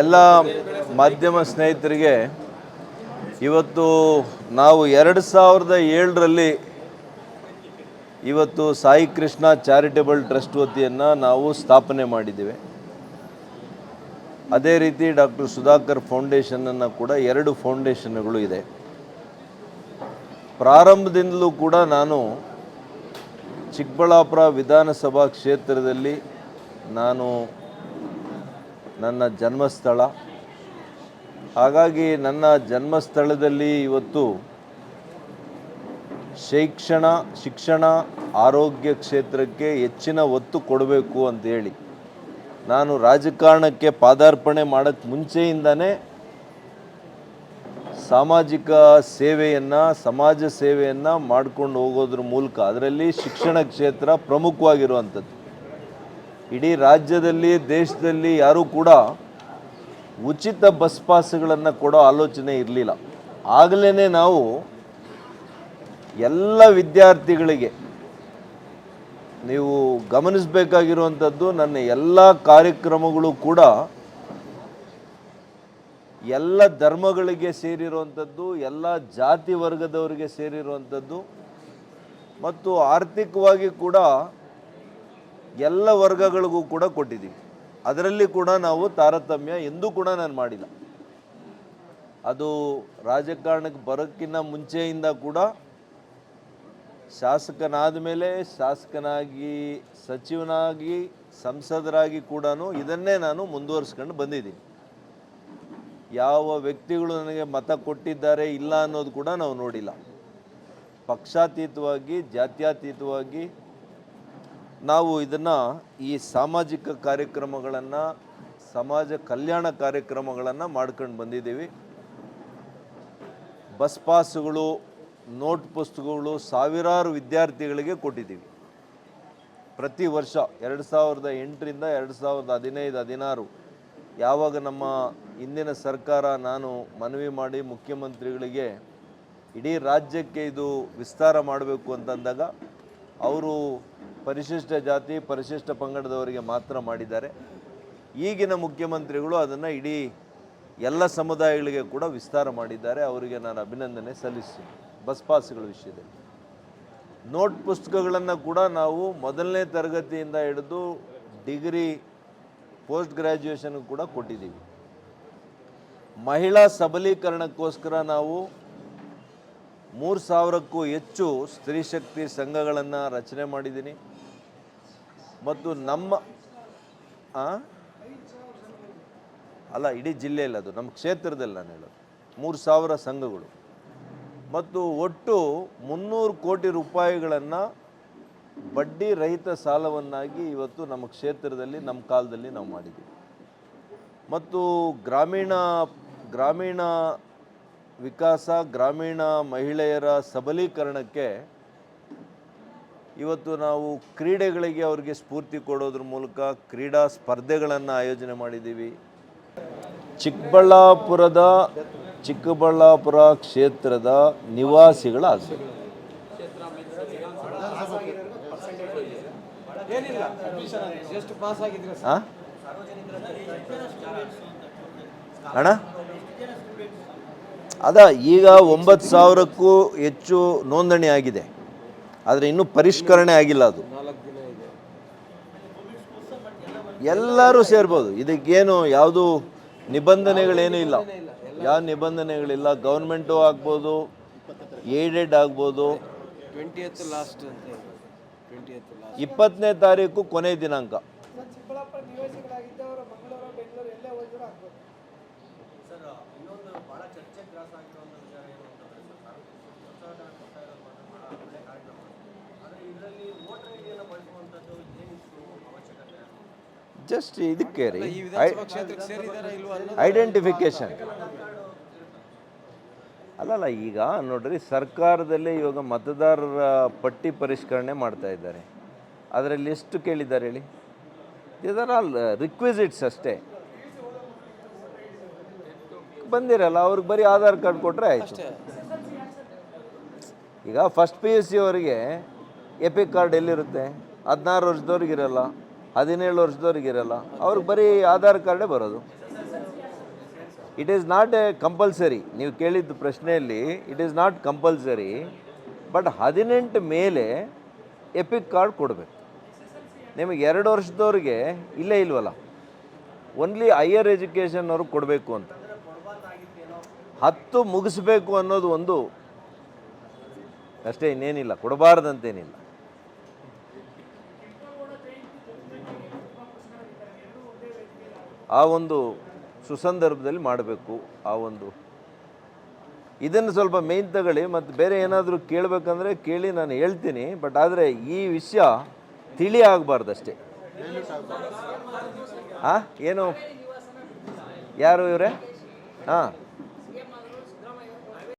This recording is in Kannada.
ಎಲ್ಲ ಮಾಧ್ಯಮ ಸ್ನೇಹಿತರಿಗೆ ಇವತ್ತು ನಾವು 2007ರಲ್ಲಿ ಇವತ್ತು ಸಾಯಿ ಕೃಷ್ಣ ಚಾರಿಟೇಬಲ್ ಟ್ರಸ್ಟ್ ವತಿಯನ್ನು ನಾವು ಸ್ಥಾಪನೆ ಮಾಡಿದ್ದೇವೆ. ಅದೇ ರೀತಿ ಡಾಕ್ಟರ್ ಸುಧಾಕರ್ ಫೌಂಡೇಶನನ್ನು ಕೂಡ 2 ಫೌಂಡೇಶನ್ಗಳು ಇದೆ. ಪ್ರಾರಂಭದಿಂದಲೂ ಕೂಡ ನಾನು ಚಿಕ್ಕಬಳ್ಳಾಪುರ ವಿಧಾನಸಭಾ ಕ್ಷೇತ್ರದಲ್ಲಿ ನನ್ನ ಜನ್ಮಸ್ಥಳ, ಹಾಗಾಗಿ ನನ್ನ ಜನ್ಮಸ್ಥಳದಲ್ಲಿ ಇವತ್ತು ಶಿಕ್ಷಣ ಆರೋಗ್ಯ ಕ್ಷೇತ್ರಕ್ಕೆ ಹೆಚ್ಚಿನ ಒತ್ತು ಕೊಡಬೇಕು ಅಂತೇಳಿ ನಾನು ರಾಜಕಾರಣಕ್ಕೆ ಪಾದಾರ್ಪಣೆ ಮಾಡೋಕ್ಕೆ ಮುಂಚೆಯಿಂದನೇ ಸಾಮಾಜಿಕ ಸೇವೆಯನ್ನು ಸಮಾಜ ಸೇವೆಯನ್ನು ಮಾಡ್ಕೊಂಡು ಹೋಗೋದ್ರ ಮೂಲಕ ಅದರಲ್ಲಿ ಶಿಕ್ಷಣ ಕ್ಷೇತ್ರ ಪ್ರಮುಖವಾಗಿರುವಂಥದ್ದು. ಇಡೀ ರಾಜ್ಯದಲ್ಲಿ ದೇಶದಲ್ಲಿ ಯಾರೂ ಕೂಡ ಉಚಿತ ಬಸ್ ಪಾಸ್ಗಳನ್ನು ಕೊಡೋ ಆಲೋಚನೆ ಇರಲಿಲ್ಲ. ಆಗಲೇ ನಾವು ಎಲ್ಲ ವಿದ್ಯಾರ್ಥಿಗಳಿಗೆ ನೀವು ಗಮನಿಸಬೇಕಾಗಿರುವಂಥದ್ದು, ನನ್ನ ಎಲ್ಲ ಕಾರ್ಯಕ್ರಮಗಳು ಕೂಡ ಎಲ್ಲ ಧರ್ಮಗಳಿಗೆ ಸೇರಿರುವಂಥದ್ದು, ಎಲ್ಲ ಜಾತಿ ವರ್ಗದವರಿಗೆ ಸೇರಿರುವಂಥದ್ದು ಮತ್ತು ಆರ್ಥಿಕವಾಗಿ ಕೂಡ ಎಲ್ಲ ವರ್ಗಗಳಿಗೂ ಕೂಡ ಕೊಟ್ಟಿದ್ದೀವಿ. ಅದರಲ್ಲಿ ಕೂಡ ನಾವು ತಾರತಮ್ಯ ಎಂದೂ ಕೂಡ ನಾನು ಮಾಡಿಲ್ಲ. ಅದು ರಾಜಕಾರಣಕ್ಕೆ ಬರೋಕ್ಕಿಂತ ಮುಂಚೆಯಿಂದ ಕೂಡ ಶಾಸಕನಾದ ಮೇಲೆ ಶಾಸಕನಾಗಿ, ಸಚಿವನಾಗಿ, ಸಂಸದರಾಗಿ ಕೂಡ ಇದನ್ನೇ ನಾನು ಮುಂದುವರಿಸ್ಕೊಂಡು ಬಂದಿದ್ದೀನಿ. ಯಾವ ವ್ಯಕ್ತಿಗಳು ನನಗೆ ಮತ ಕೊಟ್ಟಿದ್ದಾರೆ ಇಲ್ಲ ಅನ್ನೋದು ಕೂಡ ನಾವು ನೋಡಿಲ್ಲ. ಪಕ್ಷಾತೀತವಾಗಿ, ಜಾತ್ಯತೀತವಾಗಿ ನಾವು ಇದನ್ನು ಈ ಸಾಮಾಜಿಕ ಕಾರ್ಯಕ್ರಮಗಳನ್ನು, ಸಮಾಜ ಕಲ್ಯಾಣ ಕಾರ್ಯಕ್ರಮಗಳನ್ನು ಮಾಡ್ಕೊಂಡು ಬಂದಿದ್ದೀವಿ. ಬಸ್ ಪಾಸ್ಗಳು, ನೋಟ್ ಪುಸ್ತಕಗಳು ಸಾವಿರಾರು ವಿದ್ಯಾರ್ಥಿಗಳಿಗೆ ಕೊಟ್ಟಿದ್ದೀವಿ. ಪ್ರತಿ ವರ್ಷ 2008ರಿಂದ 2015-16 ಯಾವಾಗ ನಮ್ಮ ಇಂದಿನ ಸರ್ಕಾರ ನಾನು ಮನವಿ ಮಾಡಿ ಮುಖ್ಯಮಂತ್ರಿಗಳಿಗೆ ಇಡೀ ರಾಜ್ಯಕ್ಕೆ ಇದು ವಿಸ್ತಾರ ಮಾಡಬೇಕು ಅಂತಂದಾಗ ಅವರು ಪರಿಶಿಷ್ಟ ಜಾತಿ, ಪರಿಶಿಷ್ಟ ಪಂಗಡದವರಿಗೆ ಮಾತ್ರ ಮಾಡಿದ್ದಾರೆ. ಈಗಿನ ಮುಖ್ಯಮಂತ್ರಿಗಳು ಅದನ್ನು ಇಡೀ ಎಲ್ಲ ಸಮುದಾಯಗಳಿಗೆ ಕೂಡ ವಿಸ್ತಾರ ಮಾಡಿದ್ದಾರೆ. ಅವರಿಗೆ ನಾನು ಅಭಿನಂದನೆ ಸಲ್ಲಿಸ್ತೀನಿ. ಬಸ್ ಪಾಸ್ಗಳ ವಿಷಯದಲ್ಲಿ ನೋಟ್ ಪುಸ್ತಕಗಳನ್ನು ಕೂಡ ನಾವು 1ನೇ ತರಗತಿಯಿಂದ ಹಿಡಿದು ಡಿಗ್ರಿ, ಪೋಸ್ಟ್ ಗ್ರ್ಯಾಜುಯೇಷನ್ ಕೂಡ ಕೊಟ್ಟಿದ್ದೀವಿ. ಮಹಿಳಾ ಸಬಲೀಕರಣಕ್ಕೋಸ್ಕರ ನಾವು 3000ಕ್ಕೂ ಹೆಚ್ಚು ಸ್ತ್ರೀ ಶಕ್ತಿ ಸಂಘಗಳನ್ನು ರಚನೆ ಮಾಡಿದ್ದೀನಿ. ಮತ್ತು ಅಲ್ಲ, ಇಡೀ ಜಿಲ್ಲೆಯಲ್ಲಿ, ಅದು ನಮ್ಮ ಕ್ಷೇತ್ರದಲ್ಲಿ ನಾನು ಹೇಳೋದು 3000 ಸಂಘಗಳು ಮತ್ತು ಒಟ್ಟು 300 ಕೋಟಿ ರೂಪಾಯಿಗಳನ್ನು ಬಡ್ಡಿ ರಹಿತ ಸಾಲವನ್ನಾಗಿ ಇವತ್ತು ನಮ್ಮ ಕ್ಷೇತ್ರದಲ್ಲಿ, ನಮ್ಮ ಕಾಲದಲ್ಲಿ ನಾವು ಮಾಡಿದ್ದೀವಿ. ಮತ್ತು ಗ್ರಾಮೀಣ ವಿಕಾಸ, ಗ್ರಾಮೀಣ ಮಹಿಳೆಯರ ಸಬಲೀಕರಣಕ್ಕೆ ಇವತ್ತು ನಾವು ಕ್ರೀಡೆಗಳಿಗೆ ಅವರಿಗೆ ಸ್ಫೂರ್ತಿ ಕೊಡೋದ್ರ ಮೂಲಕ ಕ್ರೀಡಾ ಸ್ಪರ್ಧೆಗಳನ್ನು ಆಯೋಜನೆ ಮಾಡಿದ್ದೀವಿ. ಚಿಕ್ಕಬಳ್ಳಾಪುರ ಕ್ಷೇತ್ರದ ನಿವಾಸಿಗಳ ಆಸೆ ಅಣ್ಣ, ಈಗ 9,000ಕ್ಕೂ ಹೆಚ್ಚು ನೋಂದಣಿ ಆಗಿದೆ, ಆದರೆ ಇನ್ನೂ ಪರಿಷ್ಕರಣೆ ಆಗಿಲ್ಲ. ಅದು ಎಲ್ಲರೂ ಸೇರ್ಬೋದು. ಇದಕ್ಕೇನು ಯಾವುದು ನಿಬಂಧನೆಗಳೇನೂ ಇಲ್ಲ, ಯಾವ ನಿಬಂಧನೆಗಳಿಲ್ಲ. ಗೌರ್ಮೆಂಟು ಆಗ್ಬೋದು, ಏಡೆಡ್ ಆಗ್ಬೋದು. 20ನೇ ತಾರೀಕು ಕೊನೆ ದಿನಾಂಕ. ಜಸ್ಟ್ ಇದಕ್ಕೆ ರೀ ಐಡೆಂಟಿಫಿಕೇಶನ್ ಅಲ್ಲಲ್ಲ. ಈಗ ನೋಡ್ರಿ, ಸರ್ಕಾರದಲ್ಲೇ ಇವಾಗ ಮತದಾರರ ಪಟ್ಟಿ ಪರಿಷ್ಕರಣೆ ಮಾಡ್ತಾ ಇದ್ದಾರೆ. ಅದರಲ್ಲಿ ಎಷ್ಟು ಕೇಳಿದ್ದಾರೆ ಹೇಳಿ? ಇದರ ರಿಕ್ವಿಸಿಟ್ಸ್ ಅಷ್ಟೇ ಬಂದಿರಲ್ಲ. ಅವ್ರಿಗೆ ಬರೀ ಆಧಾರ್ ಕಾರ್ಡ್ ಕೊಟ್ಟರೆ ಆಯಿತು. ಈಗ ಫಸ್ಟ್ PUC ಅವರಿಗೆ ಎಪಿಕ್ ಕಾರ್ಡ್ ಎಲ್ಲಿರುತ್ತೆ? 16 ವರ್ಷದವ್ರಿಗಿರಲ್ಲ, 17 ವರ್ಷದವ್ರಿಗಿರಲ್ಲ. ಅವ್ರಿಗೆ ಬರೀ ಆಧಾರ್ ಕಾರ್ಡೇ ಬರೋದು. It is not A compulsory. ನೀವು ಕೇಳಿದ್ದು ಪ್ರಶ್ನೆಯಲ್ಲಿ it is not compulsory, but 18 ಮೇಲೆ ಎಪಿಕ್ ಕಾರ್ಡ್ ಕೊಡಬೇಕು. ನಿಮಗೆ 2 ವರ್ಷದವ್ರಿಗೆ ಇಲ್ಲೇ ಇಲ್ವಲ್ಲ, ಓನ್ಲಿ ಹೈಯರ್ ಎಜುಕೇಷನ್ ಅವ್ರಿಗೆ ಕೊಡಬೇಕು ಅಂತ. 10 ಮುಗಿಸ್ಬೇಕು ಅನ್ನೋದು ಒಂದು ಅಷ್ಟೇ, ಇನ್ನೇನಿಲ್ಲ, ಕೊಡಬಾರ್ದಂತೇನಿಲ್ಲ. ಆ ಒಂದು ಸುಸಂದರ್ಭದಲ್ಲಿ ಮಾಡಬೇಕು. ಆ ಒಂದು ಇದನ್ನು ಸ್ವಲ್ಪ ಮೇಯ್ನ್ ತಗೊಳ್ಳಿ, ಮತ್ತು ಬೇರೆ ಏನಾದರೂ ಕೇಳಬೇಕಂದ್ರೆ ಕೇಳಿ, ನಾನು ಹೇಳ್ತೀನಿ. ಬಟ್ ಆದರೆ ಈ ವಿಷಯ ತಿಳಿ ಆಗಬಾರ್ದಷ್ಟೇ. ಹಾಂ, ಏನು, ಯಾರು ಇವರೇ? ಹಾಂ,